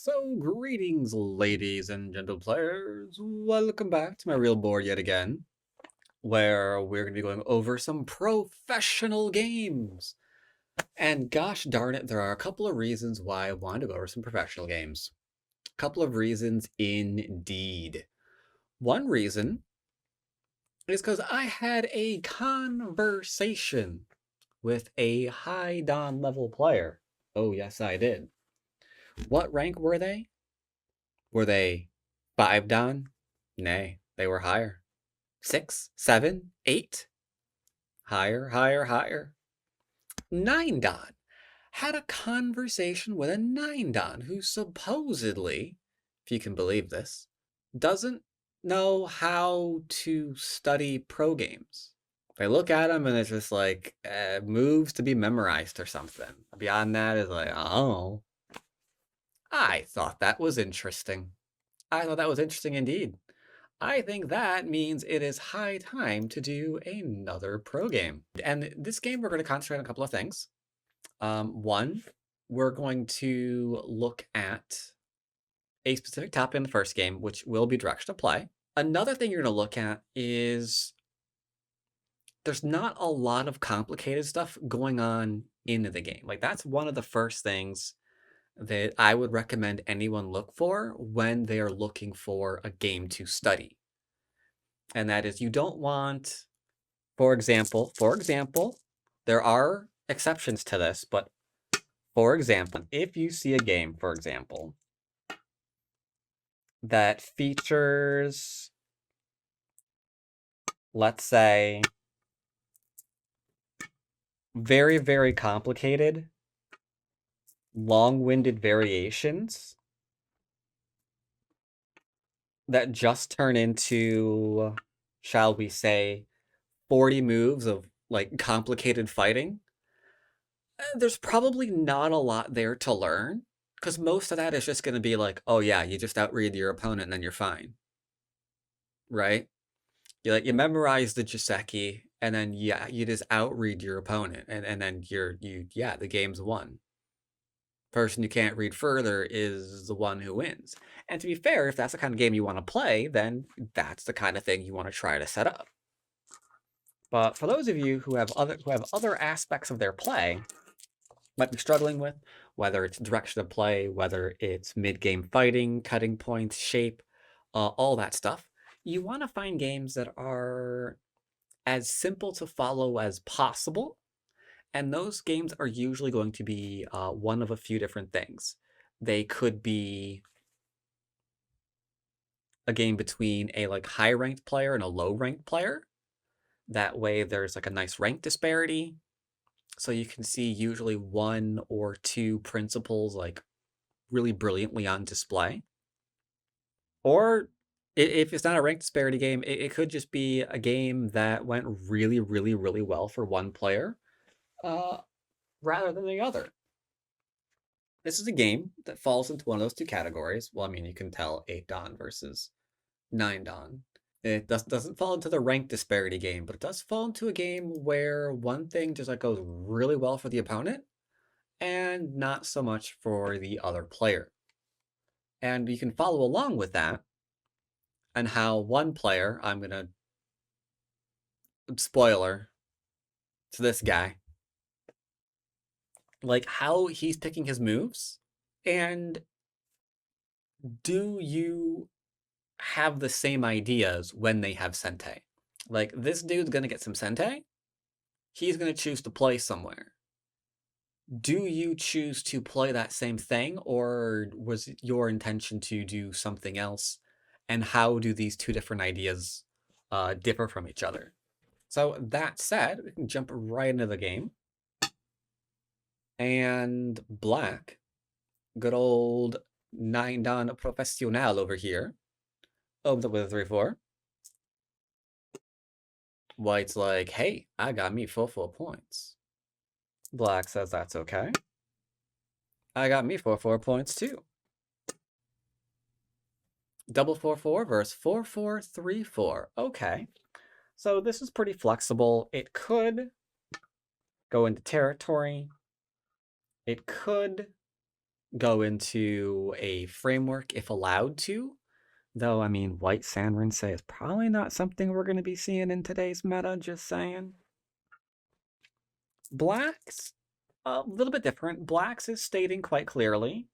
So, greetings, ladies and gentle players. Welcome back to my real board yet again, where we're going to be going over some professional games. And gosh darn it, there are a couple of reasons why I wanted to go over some professional games. A couple of reasons indeed. One reason is because I had a conversation with a high Don level player. Oh, yes, I did. What rank were they? Were they 5 Don? Nay, they were higher. 6, 7, 8? Higher, higher, higher. 9 Don. Had a conversation with a 9 Don who supposedly, if you can believe this, doesn't know how to study pro games. They look at him and it's just like moves to be memorized or something. Beyond that is like, oh, I thought that was interesting. I thought that was interesting indeed. I think that means it is high time to do another pro game. And this game, we're going to concentrate on a couple of things. One, we're going to look at a specific topic in the first game, which will be direction of play. Another thing you're going to look at is there's not a lot of complicated stuff going on in the game. Like, that's one of the first things that I would recommend anyone look for when they are looking for a game to study. And that is, you don't want, for example, there are exceptions to this, but for example, if you see a game, for example, that features, let's say, very, very complicated, long-winded variations that just turn into, shall we say, 40 moves of like complicated fighting, there's probably not a lot there to learn, because most of that is just going to be like, oh yeah, you just outread your opponent and then you're fine, right? You memorize the Joseki, and then yeah, you just outread your opponent, and then the game's won. Person who can't read further is the one who wins. And to be fair, if that's the kind of game you want to play, then that's the kind of thing you want to try to set up. But for those of you who have other aspects of their play might be struggling with, whether it's direction of play, whether it's mid-game fighting, cutting points, shape, all that stuff, you want to find games that are as simple to follow as possible. And those games are usually going to be one of a few different things. They could be a game between a like high-ranked player and a low-ranked player. That way there's like a nice rank disparity. So you can see usually one or two principles like really brilliantly on display. Or if it's not a rank disparity game, it could just be a game that went really, really, really well for one player rather than the other. This is a game that falls into one of those two categories. Well, I mean, you can tell 8 Dawn versus 9 Dawn. It doesn't fall into the rank disparity game, but it does fall into a game where one thing just like goes really well for the opponent and not so much for the other player. And you can follow along with that and how one player, I'm going to spoiler to this guy, like how he's picking his moves, and do you have the same ideas when they have Sente? Like, this dude's gonna get some Sente, he's gonna choose to play somewhere. Do you choose to play that same thing, or was it your intention to do something else? And how do these two different ideas differ from each other? So that said, we can jump right into the game. And black, good old 9 Don Professional over here, opens up with a 3-4. White's like, hey, I got me full points. Black says that's okay. I got me 4 points too. Double 4-4 versus 4-4-3-4. Okay. So this is pretty flexible. It could go into territory. It could go into a framework if allowed to. Though, I mean, white San Rinsei is probably not something we're going to be seeing in today's meta, just saying. Blacks, a little bit different. Blacks is stating quite clearly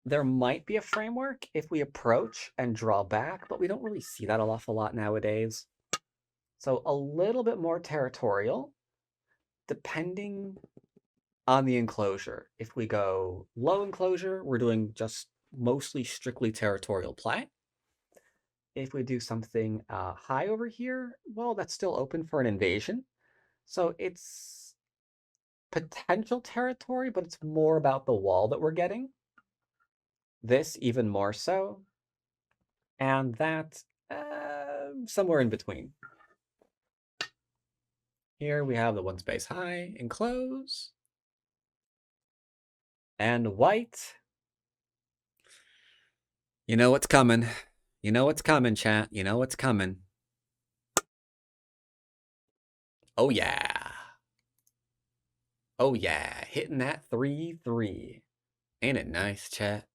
there might be a framework if we approach and draw back, but we don't really see that an awful lot nowadays. So a little bit more territorial, depending on the enclosure. If we go low enclosure, we're doing just mostly strictly territorial play. If we do something high over here, well, that's still open for an invasion. So it's potential territory, but it's more about the wall that we're getting. This even more so. And that somewhere in between. Here we have the one space high, enclose. And white. You know what's coming. You know what's coming, chat. You know what's coming. Oh, yeah. Oh, yeah. Hitting that 3-3. Ain't it nice, chat?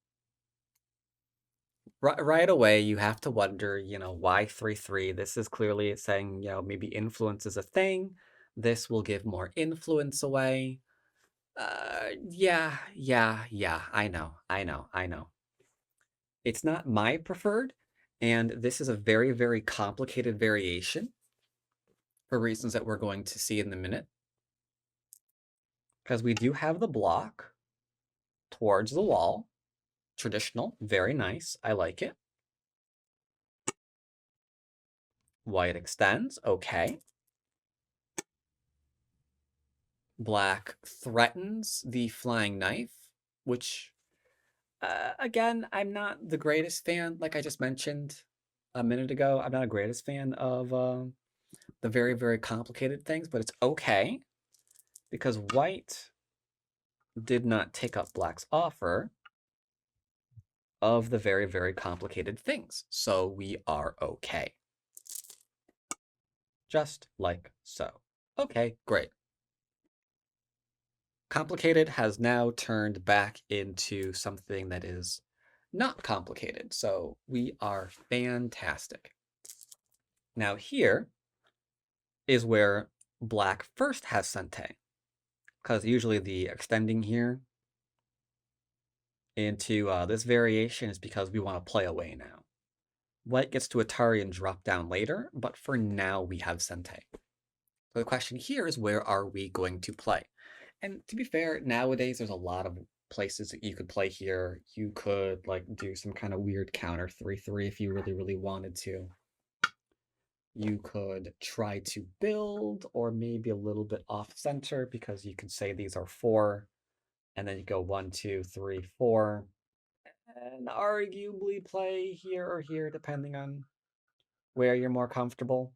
Right away, you have to wonder, why 3-3? This is clearly saying, maybe influence is a thing. This will give more influence away. Yeah. I know. It's not my preferred, and this is a very, very complicated variation for reasons that we're going to see in a minute. Because we do have the block towards the wall. Traditional, very nice. I like it. White extends, okay. Black threatens the flying knife, which, again, I'm not the greatest fan, like I just mentioned a minute ago. I'm not a greatest fan of the very, very complicated things, but it's okay because white did not take up black's offer of the very, very complicated things. So we are okay. Just like so. Okay, great. Complicated has now turned back into something that is not complicated. So we are fantastic. Now here is where black first has Sente. Because usually the extending here into this variation is because we want to play away now. White gets to Atari and drop down later, but for now we have Sente. So the question here is, where are we going to play? And to be fair, nowadays there's a lot of places that you could play here. You could do some kind of weird counter 3-3 if you really, really wanted to. You could try to build, or maybe a little bit off center, because you can say these are 4, and then you go 1, 2, 3, 4, and arguably play here or here, depending on where you're more comfortable.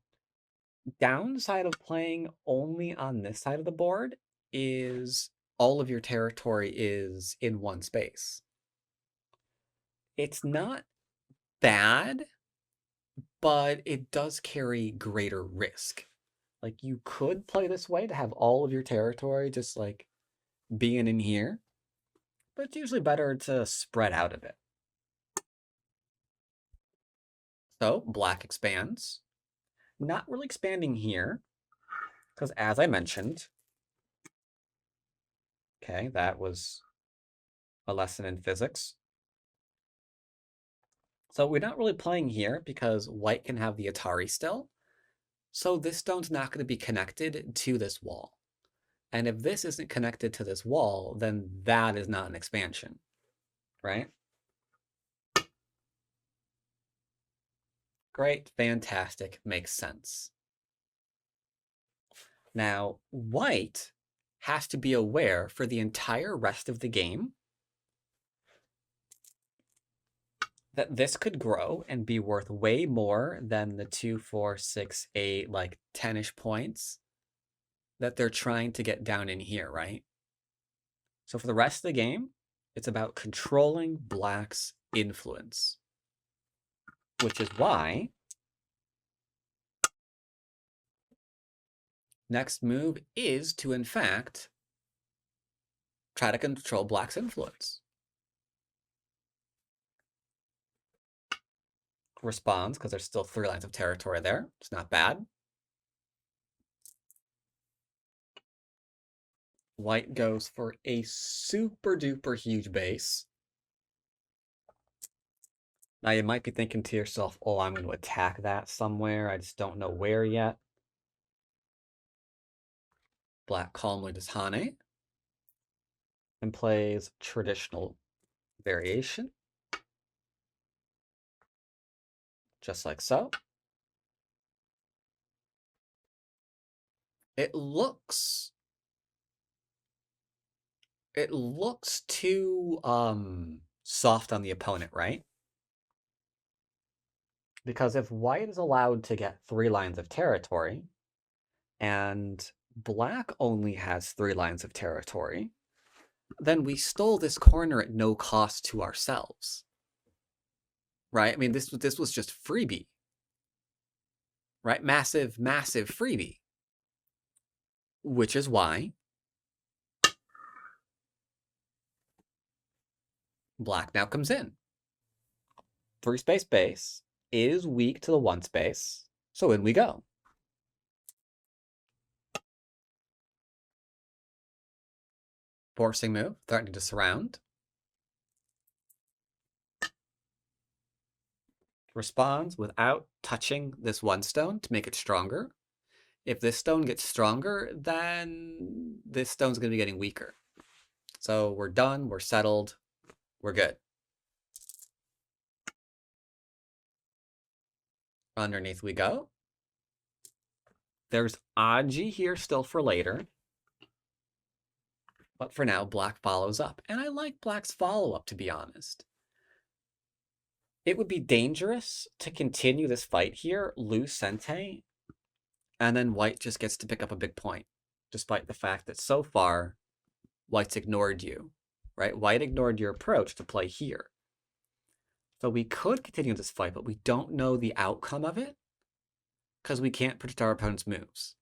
Downside of playing only on this side of the board is all of your territory is in one space. It's not bad, but it does carry greater risk. Like, you could play this way to have all of your territory just being in here, but it's usually better to spread out a bit. So black expands. Not really expanding here, because as I mentioned, okay, that was a lesson in physics. So we're not really playing here because white can have the Atari still. So this stone's not going to be connected to this wall. And if this isn't connected to this wall, then that is not an expansion, right? Great, fantastic, makes sense. Now, white has to be aware for the entire rest of the game that this could grow and be worth way more than the 2, 4, 6, 8, 10-ish points that they're trying to get down in here, right? So for the rest of the game, it's about controlling black's influence, which is why next move is to, in fact, try to control black's influence. Responds, because there's still 3 lines of territory there. It's not bad. White goes for a super duper huge base. Now you might be thinking to yourself, oh, I'm going to attack that somewhere. I just don't know where yet. Black calmly does Hane and plays traditional variation. Just like so. It looks too soft on the opponent, right? Because if white is allowed to get 3 lines of territory, and black only has 3 lines of territory, then we stole this corner at no cost to ourselves. Right? I mean, this was just freebie. Right? Massive, massive freebie. Which is why black now comes in. 3 space base is weak to the 1 space, so in we go. Forcing move, threatening to surround. Responds without touching this 1 stone to make it stronger. If this stone gets stronger, then this stone's going to be getting weaker. So we're done, we're settled, we're good. Underneath we go. There's Aji here still for later. But for now, black follows up. And I like black's follow-up, to be honest. It would be dangerous to continue this fight here, lose Sente, and then white just gets to pick up a big point, despite the fact that so far, white's ignored you, right? White ignored your approach to play here. So we could continue this fight, but we don't know the outcome of it because we can't predict our opponent's moves.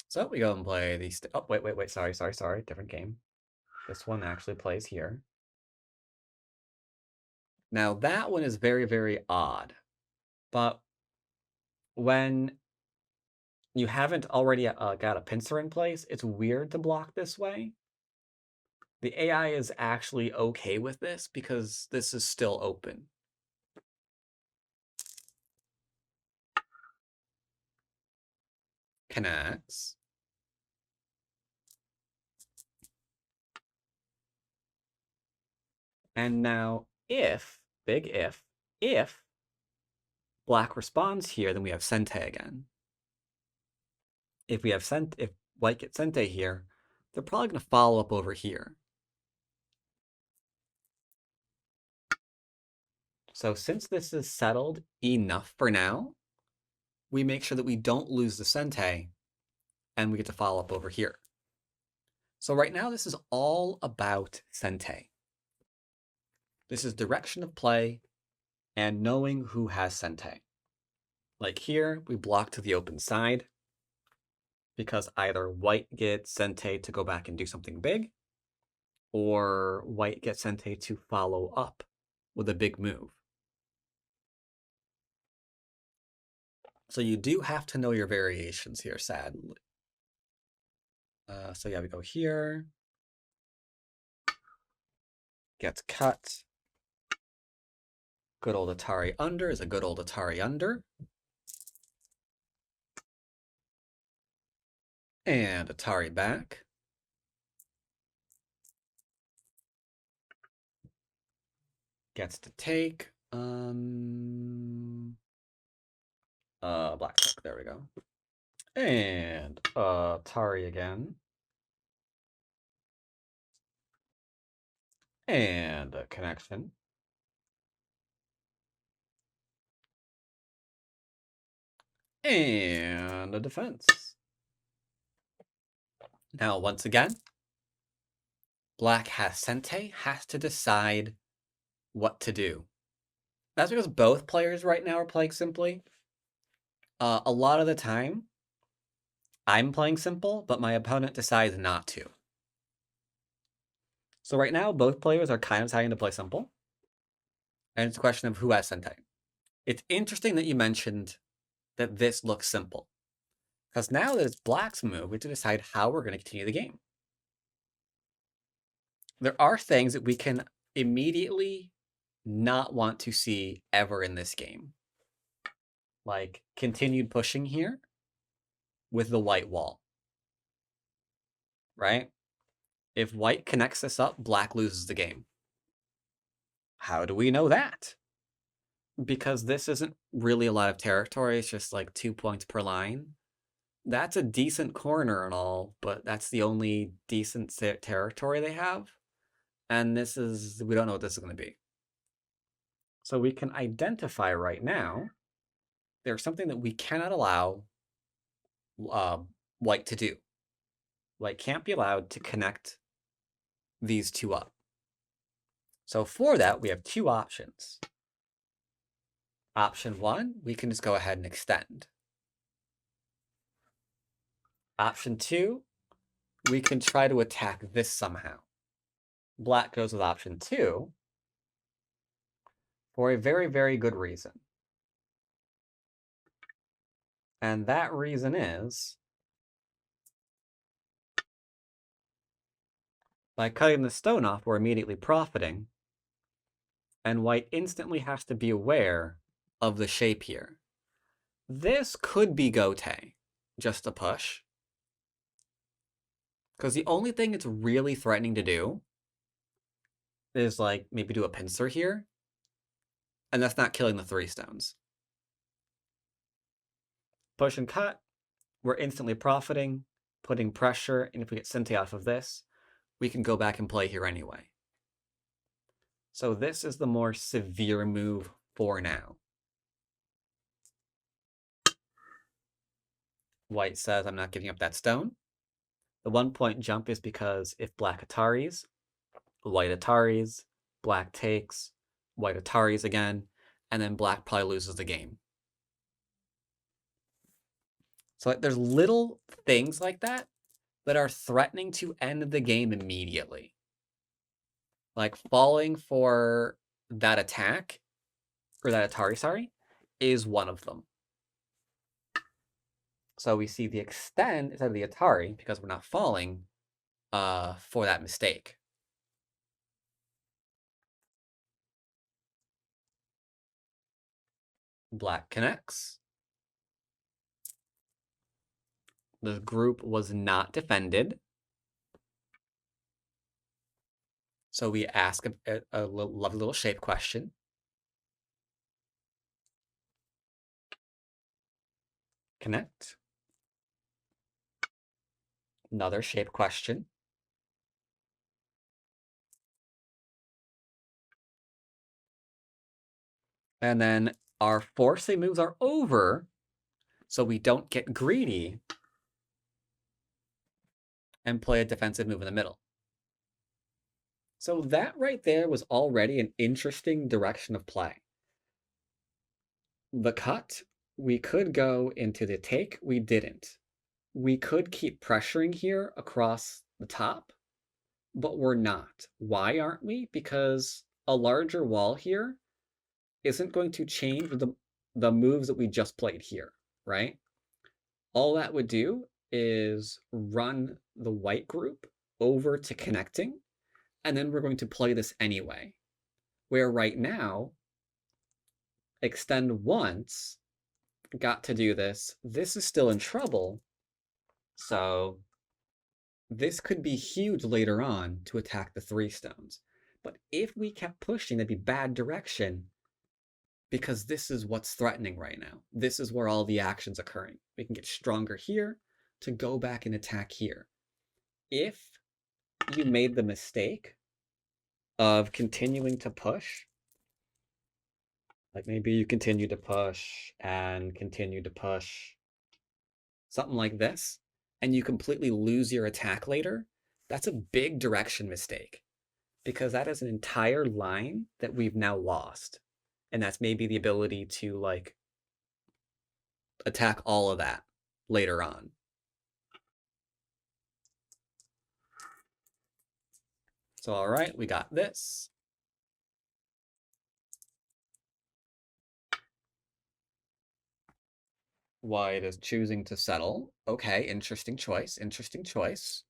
So we go and play these. Oh, wait. Sorry. Different game. This one actually plays here. Now that one is very, very odd. But when you haven't already got a pincer in place, it's weird to block this way. The AI is actually okay with this because this is still open. Connects. And now if, big if black responds here, then we have Sente again. If white gets Sente here, they're probably going to follow up over here. So since this is settled enough for now, we make sure that we don't lose the Sente, and we get to follow up over here. So right now, this is all about Sente. This is direction of play and knowing who has Sente. Like here, we block to the open side because either white gets Sente to go back and do something big, or white gets Sente to follow up with a big move. So you do have to know your variations here, sadly. So yeah, we go here. Gets cut. Good old Atari under is a good old Atari under. And Atari back. Gets to take. Black check, there we go. And Atari again. And a connection. And a defense. Now, once again, black has Sente, has to decide what to do. That's because both players right now are playing simply. A lot of the time, I'm playing simple, but my opponent decides not to. So right now, both players are kind of deciding to play simple. And it's a question of who has Sentai. It's interesting that you mentioned that this looks simple. Because now that it's Black's move, we have to decide how we're going to continue the game. There are things that we can immediately not want to see ever in this game. Like continued pushing here with the white wall. Right? If white connects this up, Black loses the game. How do we know that? Because this isn't really a lot of territory, it's just like 2 points per line. That's a decent corner and all, but that's the only decent territory they have. And we don't know what this is going to be. So we can identify right now, there's something that we cannot allow white to do. White can't be allowed to connect these two up. So for that, we have two options. Option one, we can just go ahead and extend. Option two, we can try to attack this somehow. Black goes with option two for a very, very good reason. And that reason is, by cutting the stone off, we're immediately profiting, and white instantly has to be aware of the shape here. This could be Gote, just a push. Because the only thing it's really threatening to do is like maybe do a pincer here, and that's not killing the 3 stones. Push and cut, we're instantly profiting, putting pressure, and if we get Sente off of this, we can go back and play here anyway. So this is the more severe move for now. White says, I'm not giving up that stone. The 1 point jump is because if Black Ataris, White Ataris, Black takes, White Ataris again, and then Black probably loses the game. So there's little things like that that are threatening to end the game immediately. Like falling for that attack, or that Atari, sorry, is one of them. So we see the extend instead of the Atari because we're not falling for that mistake. Black connects. The group was not defended. So we ask a lovely little shape question. Connect. Another shape question. And then our forcing moves are over, so we don't get greedy and play a defensive move in the middle. So that right there was already an interesting direction of play. The cut, we could go into the take, we didn't. We could keep pressuring here across the top, but we're not. Why aren't we? Because a larger wall here isn't going to change the moves that we just played here, right? All that would do is run the white group over to connecting, and then we're going to play this anyway. Where right now, extend once, got to do this. This is still in trouble, so this could be huge later on to attack the 3 stones. But if we kept pushing, that'd be bad direction, because this is what's threatening right now. This is where all the action's occurring. We can get stronger here to go back and attack here. If you made the mistake of continuing to push, like maybe you continue to push and continue to push, something like this, and you completely lose your attack later, that's a big direction mistake, because that is an entire line that we've now lost. And that's maybe the ability to like attack all of that later on. So, all right, we got this. White is choosing to settle. Okay, interesting choice, interesting choice.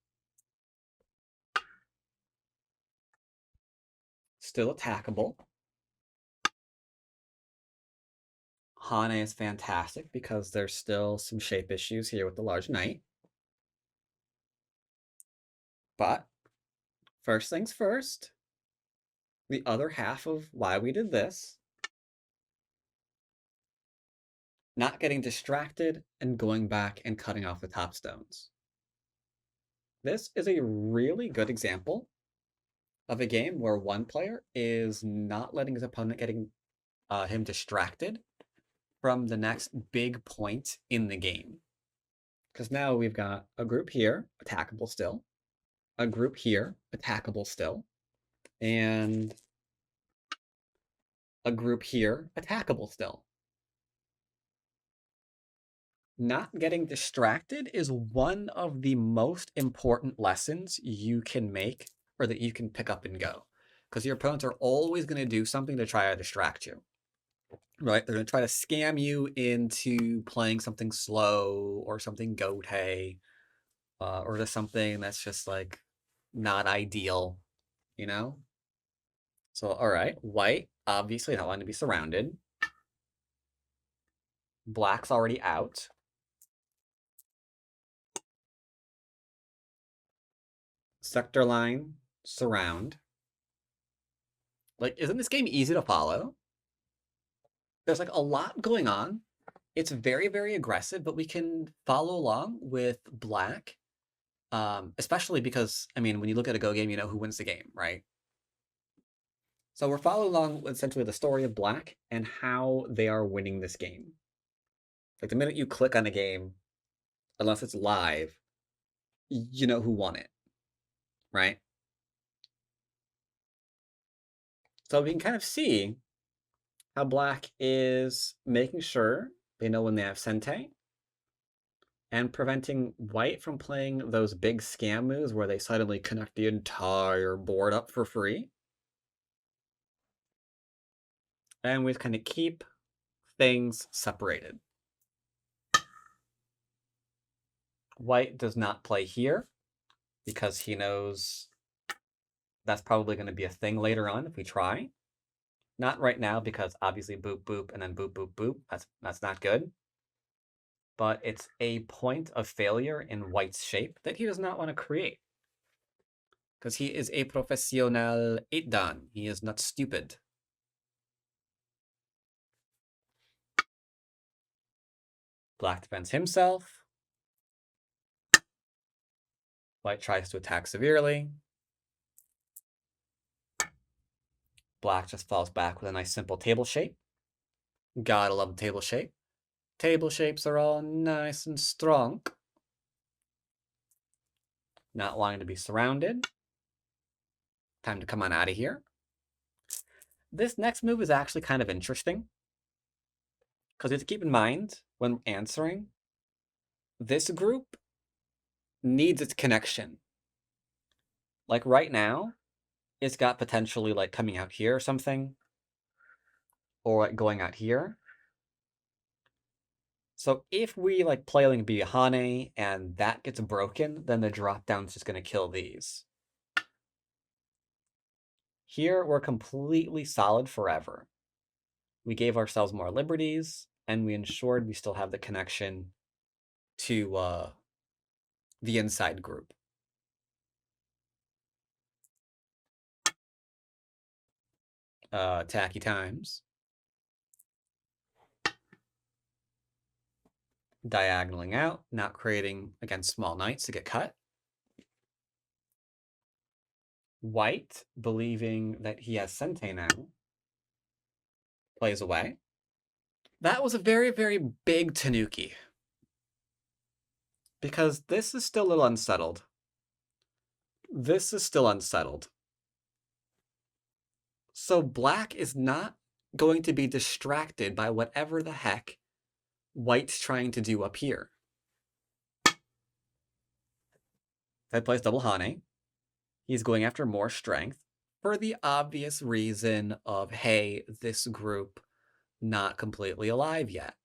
Still attackable. Hane is fantastic because there's still some shape issues here with the large knight. But first things first, the other half of why we did this, not getting distracted and going back and cutting off the top stones. This is a really good example of a game where one player is not letting his opponent getting him distracted from the next big point in the game. Because now we've got a group here, attackable still, a group here, attackable still, and a group here, attackable still. Not getting distracted is one of the most important lessons you can make or that you can pick up and go. Because your opponents are always going to do something to try to distract you. Right? They're going to try to scam you into playing something slow or something gote, or just something that's just like not ideal, you know? So, all right, white, obviously not wanting to be surrounded. Black's already out. Sector line, surround. Like, isn't this game easy to follow? There's like a lot going on. It's very, very aggressive, but we can follow along with black. Especially because, I mean, when you look at a Go game, you know who wins the game, right? So we're following along with essentially the story of black and how they are winning this game. Like the minute you click on a game, unless it's live, you know who won it, right? So we can kind of see how black is making sure they know when they have Sente and preventing white from playing those big scam moves where they suddenly connect the entire board up for free. And we kind of keep things separated. White does not play here because he knows that's probably going to be a thing later on if we try. Not right now because obviously boop boop and then boop boop boop. That's not good. But it's a point of failure in white's shape that he does not want to create. Because he is a professional 8-dan. He is not stupid. Black defends himself. White tries to attack severely. Black just falls back with a nice simple table shape. Gotta love the table shape. Table shapes are all nice and strong. Not wanting to be surrounded. Time to come on out of here. This next move is actually kind of interesting. Because you have to keep in mind, when answering, this group needs its connection. Like right now, it's got potentially like coming out here or something. Or like going out here. So if we like play like Bihane and that gets broken, then the drop down's just going to kill these. Here, we're completely solid forever. We gave ourselves more liberties, and we ensured we still have the connection to the inside group. Tacky times. Diagonaling out, not creating against small knights to get cut. White, believing that he has Sente now, plays away. That was a very, very big Tanuki. Because this is still a little unsettled. This is still unsettled. So black is not going to be distracted by whatever the heck white's trying to do up here. That plays double Hane. He's going after more strength for the obvious reason of, hey, this group not completely alive yet.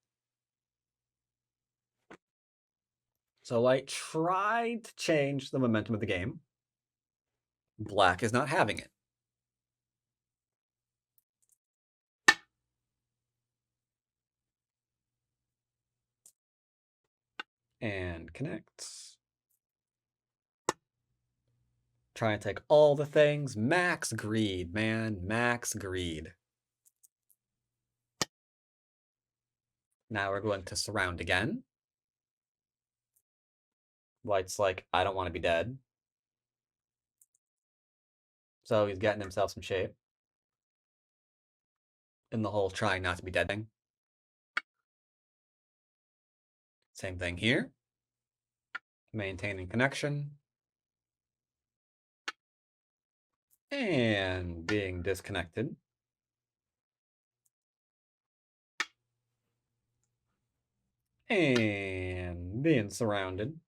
So I tried to change the momentum of the game. Black is not having it. And connects. Try and take all the things. Max greed, man. Max greed. Now we're going to surround again. White's like, I don't want to be dead. So he's getting himself some shape. In the whole trying not to be dead thing. Same thing here. Maintaining connection. And being disconnected. And being surrounded.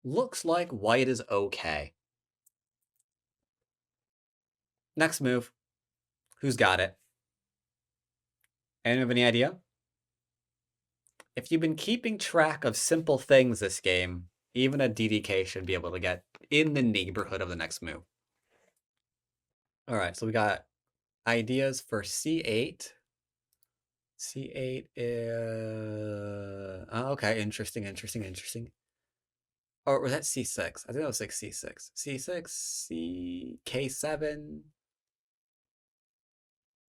Looks like white is okay. Next move. Who's got it? Anyone have any idea? If you've been keeping track of simple things this game, even a DDK should be able to get in the neighborhood of the next move. All right, so we got ideas for C8. C8 is... Oh, okay, interesting. Or was that C6? I think that was like C6. C6, K7.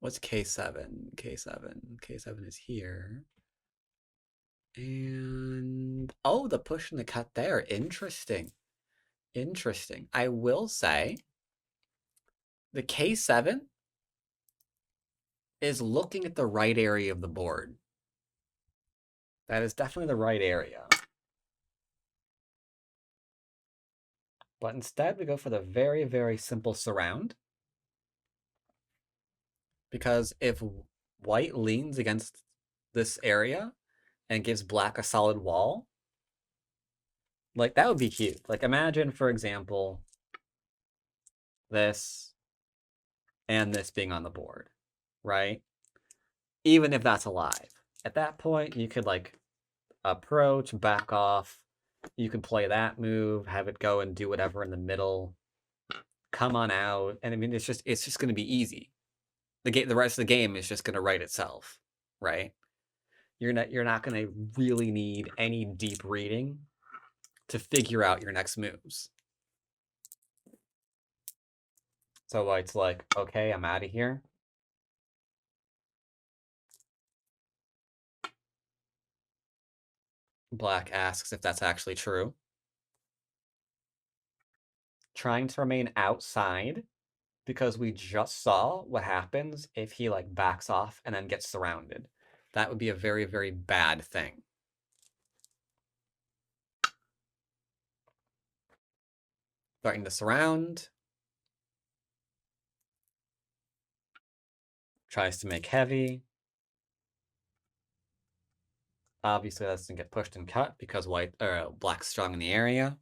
What's K7? K7 is here. And oh, the push and the cut there. Interesting. I will say the K7 is looking at the right area of the board. That is definitely the right area. But instead, we go for the very, very simple surround. Because if white leans against this area and gives black a solid wall, like that would be huge. Like imagine, for example, this and this being on the board, right? Even if that's alive. At that point, you could like approach, back off. You can play that move, have it go and do whatever in the middle, come on out, and I mean it's just going to be easy. The rest of the game is just going to write itself, right? You're not going to really need any deep reading to figure out your next moves. So white's like, okay, I'm out of here. Black asks if that's actually true. Trying to remain outside because we just saw what happens if he like backs off and then gets surrounded. That would be a very, very bad thing. Starting to surround. Tries to make heavy. Obviously, that doesn't get pushed and cut because black's strong in the area.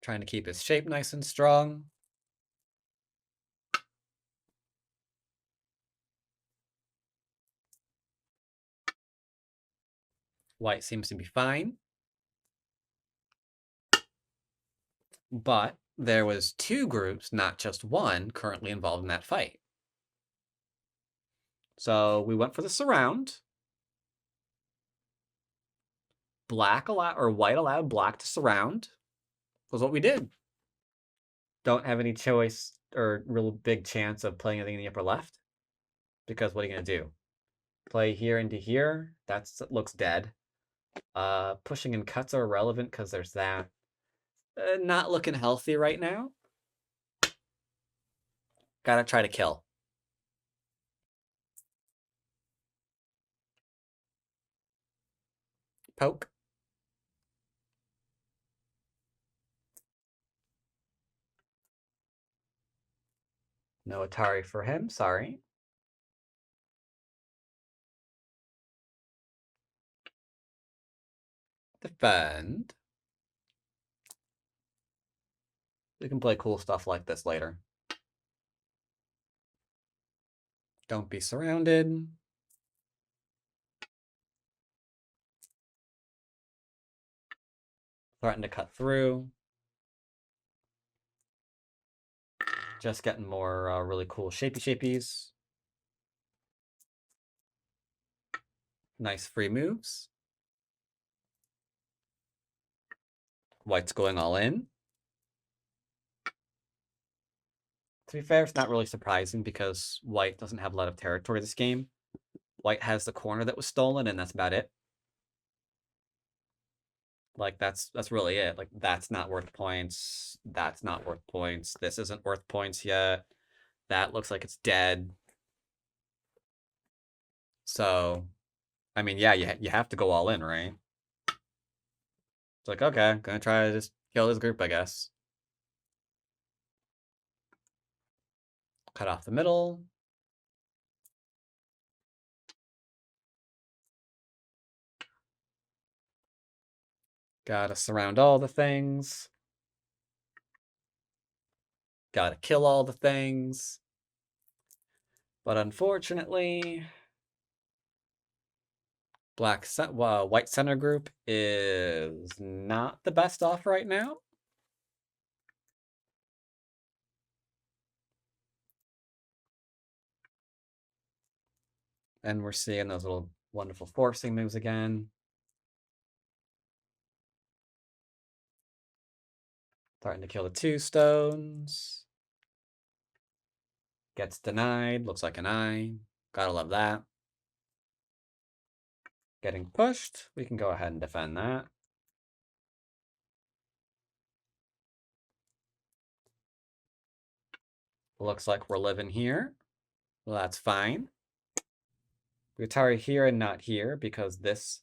Trying to keep his shape nice and strong. White seems to be fine. But there was two groups, not just one, currently involved in that fight. So we went for the surround. White allowed black to surround. Was what we did. Don't have any choice or real big chance of playing anything in the upper left. Because what are you going to do? Play here into here? That looks dead. Pushing and cuts are irrelevant because there's that. Not looking healthy right now. Gotta try to kill. Poke. No Atari for him, sorry. Defend. We can play cool stuff like this later. Don't be surrounded. Threaten to cut through. Just getting more really cool shapies. Nice free moves. White's going all in. To be fair, it's not really surprising because White doesn't have a lot of territory this game. White has the corner that was stolen, and that's about it. Like, that's really it. Like, that's not worth points. That's not worth points. This isn't worth points yet. That looks like it's dead. So, I mean, yeah, you have to go all in, right? It's like, okay, I'm gonna try to just kill this group, I guess. Cut off the middle. Gotta surround all the things. Gotta kill all the things. But unfortunately, white center group is not the best off right now. And we're seeing those little wonderful forcing moves again. Starting to kill the 2 stones. Gets denied. Looks like an eye. Gotta love that. Getting pushed. We can go ahead and defend that. Looks like we're living here. Well, that's fine. We Atari here and not here because this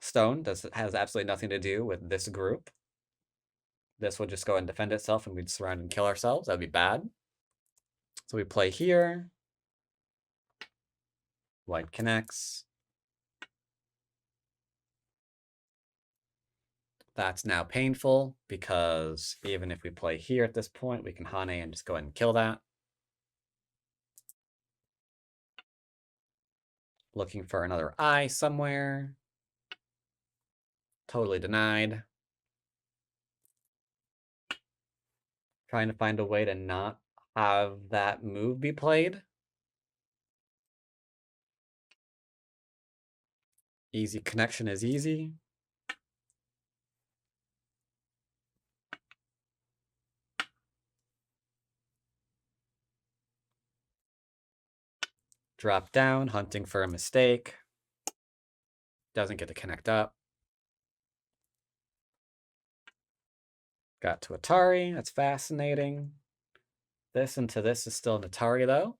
stone has absolutely nothing to do with this group. This would just go and defend itself and we'd surround and kill ourselves. That would be bad. So we play here. White connects. That's now painful because even if we play here at this point, we can Hane and just go ahead and kill that. Looking for another eye somewhere. Totally denied. Trying to find a way to not have that move be played. Easy connection is easy. Drop down, hunting for a mistake. Doesn't get to connect up. Got to Atari. That's fascinating. This into this is still an Atari, though.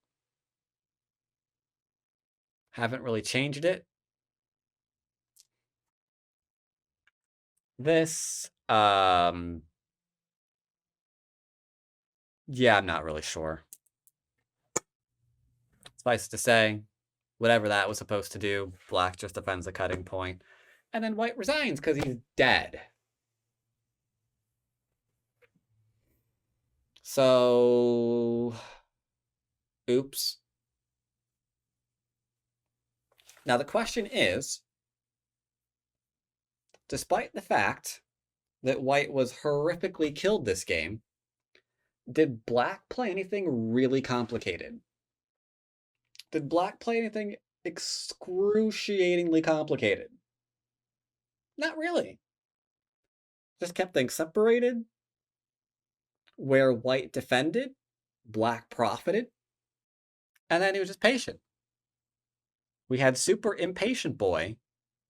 Haven't really changed it. This, yeah, I'm not really sure. Suffice to say, whatever that was supposed to do, black just defends the cutting point. And then white resigns because he's dead. So, oops. Now the question is, despite the fact that white was horrifically killed this game, did black play anything really complicated? Did black play anything excruciatingly complicated? Not really. Just kept things separated. Where white defended, black profited. And then he was just patient. We had super impatient boy,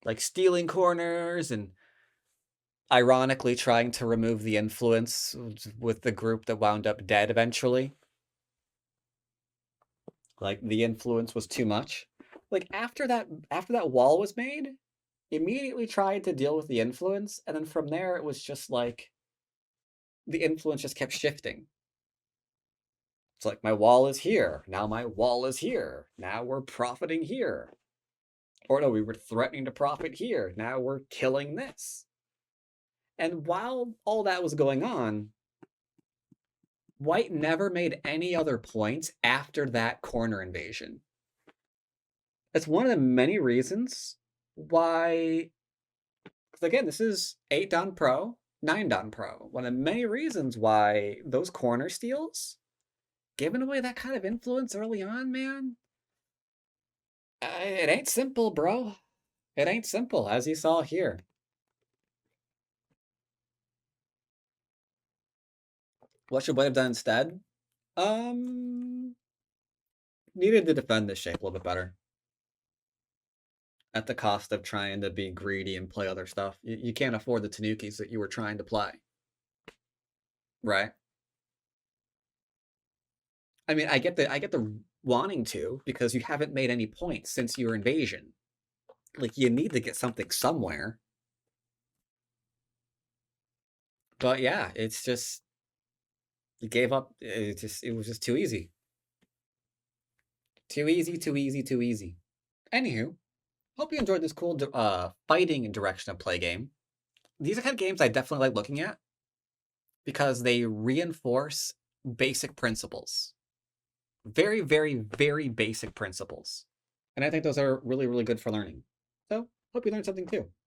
like stealing corners and ironically trying to remove the influence with the group that wound up dead eventually. Like the influence was too much. Like after that wall was made, immediately tried to deal with the influence, and then from there it was just like the influence just kept shifting. It's like my wall is here. Now my wall is here. Now we're profiting here. Or no, we were threatening to profit here. Now we're killing this. And while all that was going on, White never made any other points after that corner invasion. That's one of the many reasons why, because again, this is 8 down pro, 9 down pro. One of the many reasons why those corner steals, giving away that kind of influence early on, man, it ain't simple, bro. It ain't simple, as you saw here. What should White have done instead? Um, Needed to defend this shape a little bit better. At the cost of trying to be greedy and play other stuff. You can't afford the Tanukis that you were trying to play. Right? I mean, I get the wanting to, because you haven't made any points since your invasion. Like, you need to get something somewhere. But yeah, it's just, you gave up. It was just too easy. Too easy, too easy, too easy. Anywho, hope you enjoyed this cool fighting direction of play game. These are kind of games I definitely like looking at because they reinforce basic principles. Very, very, very basic principles. And I think those are really, really good for learning. So, hope you learned something too.